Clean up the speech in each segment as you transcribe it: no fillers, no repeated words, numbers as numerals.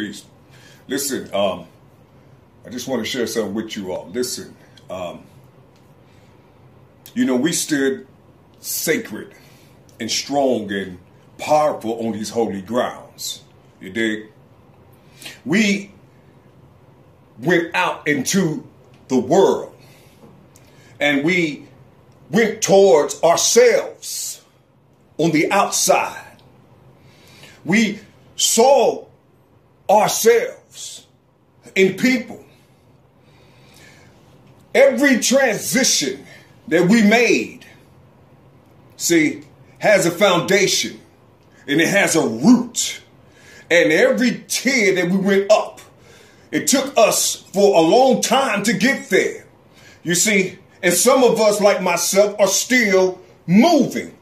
Peace. Listen, I just want to share something with you all. Listen, we stood sacred and strong and powerful on these holy grounds. You dig? We went out into the world and we went towards ourselves on the outside. We saw ourselves in people. Every transition that we made, see, has a foundation and it has a root. And every tier that we went up, it took us for a long time to get there. You see, and some of us, like myself, are still moving.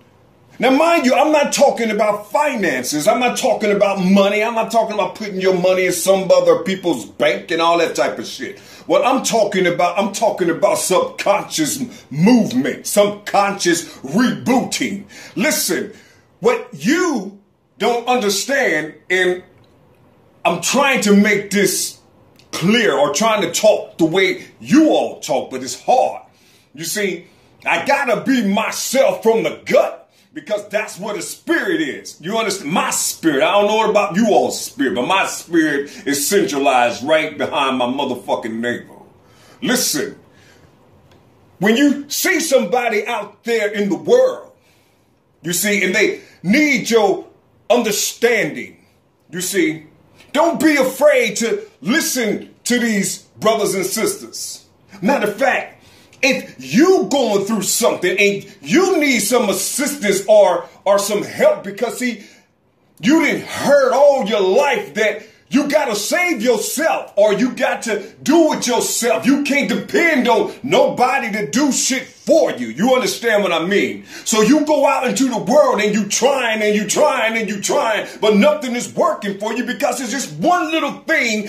Now, mind you, I'm not talking about finances. I'm not talking about money. I'm not talking about putting your money in some other people's bank and all that type of shit. What I'm talking about subconscious movement, subconscious rebooting. Listen, what you don't understand, and I'm trying to make this clear or trying to talk the way you all talk, but it's hard. You see, I gotta be myself from the gut. Because that's what a spirit is. You understand? My spirit. I don't know about you all's spirit, but my spirit is centralized right behind my motherfucking navel. Listen, when you see somebody out there in the world, you see, and they need your understanding, you see, don't be afraid to listen to these brothers and sisters. Matter of fact, if you going through something and you need some assistance or some help because, see, you didn't heard all your life that you got to save yourself or you got to do it yourself. You can't depend on nobody to do shit for you. You understand what I mean? So you go out into the world and you trying and you trying and you trying, but nothing is working for you because it's just one little thing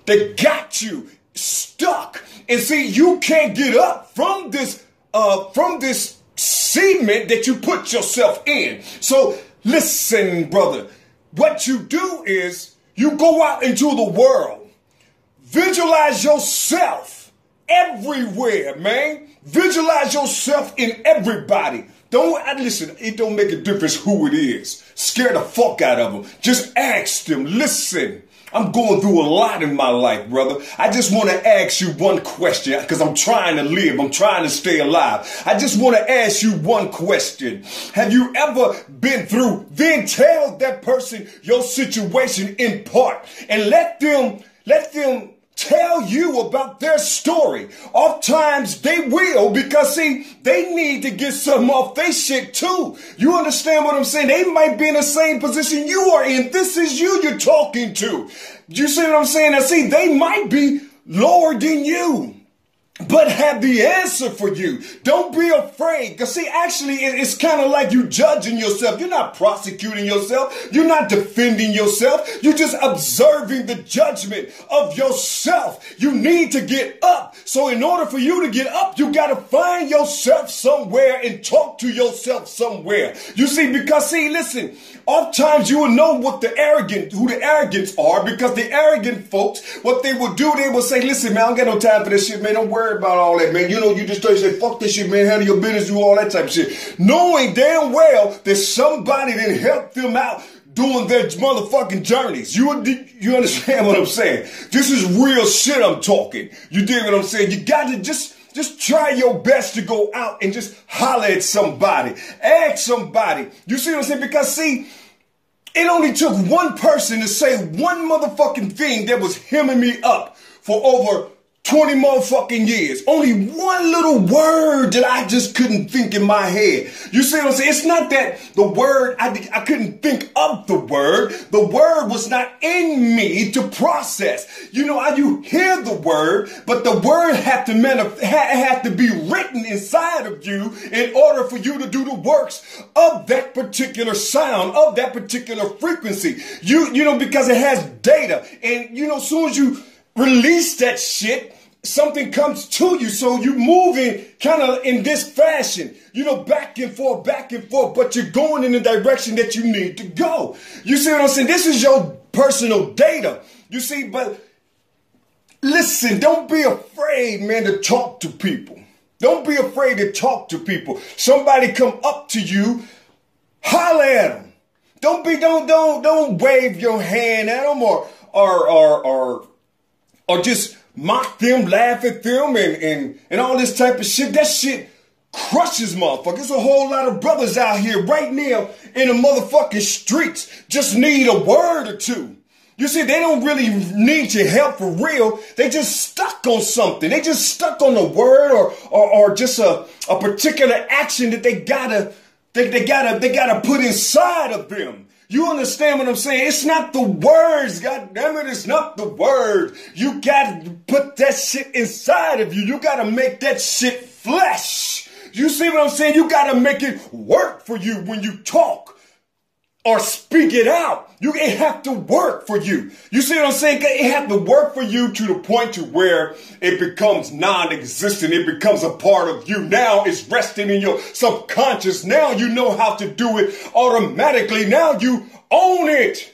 that got you stuck. And see, you can't get up from this cement that you put yourself in. So listen, brother, what you do is you go out into the world, visualize yourself everywhere, man. Visualize yourself in everybody. Listen, it don't make a difference who it is. Scare the fuck out of them. Just ask them, listen, I'm going through a lot in my life, brother. I just want to ask you one question because I'm trying to live. I'm trying to stay alive. I just want to ask you one question. Have you ever been through? Then tell that person your situation in part and let them tell you about their story. Oftentimes they will because, see, they need to get something off their shit too. You understand what I'm saying? They might be in the same position you are in. This is you're talking to. You see what I'm saying? Now, see, they might be lower than you, but have the answer for you. Don't be afraid. Because, see, actually, it's kind of like you judging yourself. You're not prosecuting yourself. You're not defending yourself. You're just observing the judgment of yourself. You need to get up. So in order for you to get up, you got to find yourself somewhere and talk to yourself somewhere. You see, because, see, listen, oftentimes you will know who the arrogants are, because the arrogant folks, what they will do, they will say, listen, man, I don't got no time for this shit, man. Don't worry about all that, man. You just say, fuck this shit, man. Handle your business, do all that type of shit. Knowing damn well that somebody didn't help them out doing their motherfucking journeys. You understand what I'm saying? This is real shit I'm talking. You dig what I'm saying? You got to just try your best to go out and just holler at somebody. Ask somebody. You see what I'm saying? Because, see, it only took one person to say one motherfucking thing that was hemming me up for over 20 motherfucking years. Only one little word that I just couldn't think in my head. You see what I'm saying? It's not that the word, I couldn't think of the word. The word was not in me to process. You hear the word, but the word had to be written inside of you in order for you to do the works of that particular sound, of that particular frequency. Because it has data. And, as soon as you release that shit, something comes to you. So you're moving kind of in this fashion, back and forth, but you're going in the direction that you need to go. You see what I'm saying? This is your personal data. You see, but listen, don't be afraid, man, to talk to people. Don't be afraid to talk to people. Somebody come up to you, holler at them. Don't wave your hand at them or just mock them, laugh at them and all this type of shit. That shit crushes motherfuckers. There's a whole lot of brothers out here right now in the motherfucking streets just need a word or two. You see, they don't really need your help for real. They just stuck on something. They just stuck on a word or just a particular action that they gotta put inside of them. You understand what I'm saying? It's not the words, God damn it, it's not the words. You gotta put that shit inside of you. You gotta make that shit flesh. You see what I'm saying? You gotta make it work for you when you talk or speak it out. It have to work for you. You see what I'm saying? It have to work for you to the point to where it becomes non-existent. It becomes a part of you. Now it's resting in your subconscious. Now you know how to do it automatically. Now you own it.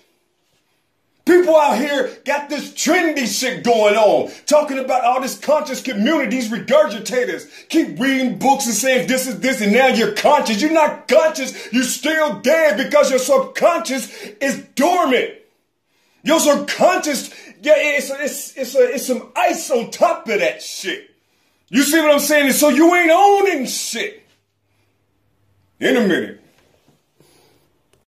People out here got this trendy shit going on, talking about all this conscious communities, regurgitators. Keep reading books and saying this is this, and now you're conscious. You're not conscious. You're still dead because your subconscious is dormant. Your subconscious, yeah, it's some ice on top of that shit. You see what I'm saying? So you ain't owning shit. In a minute.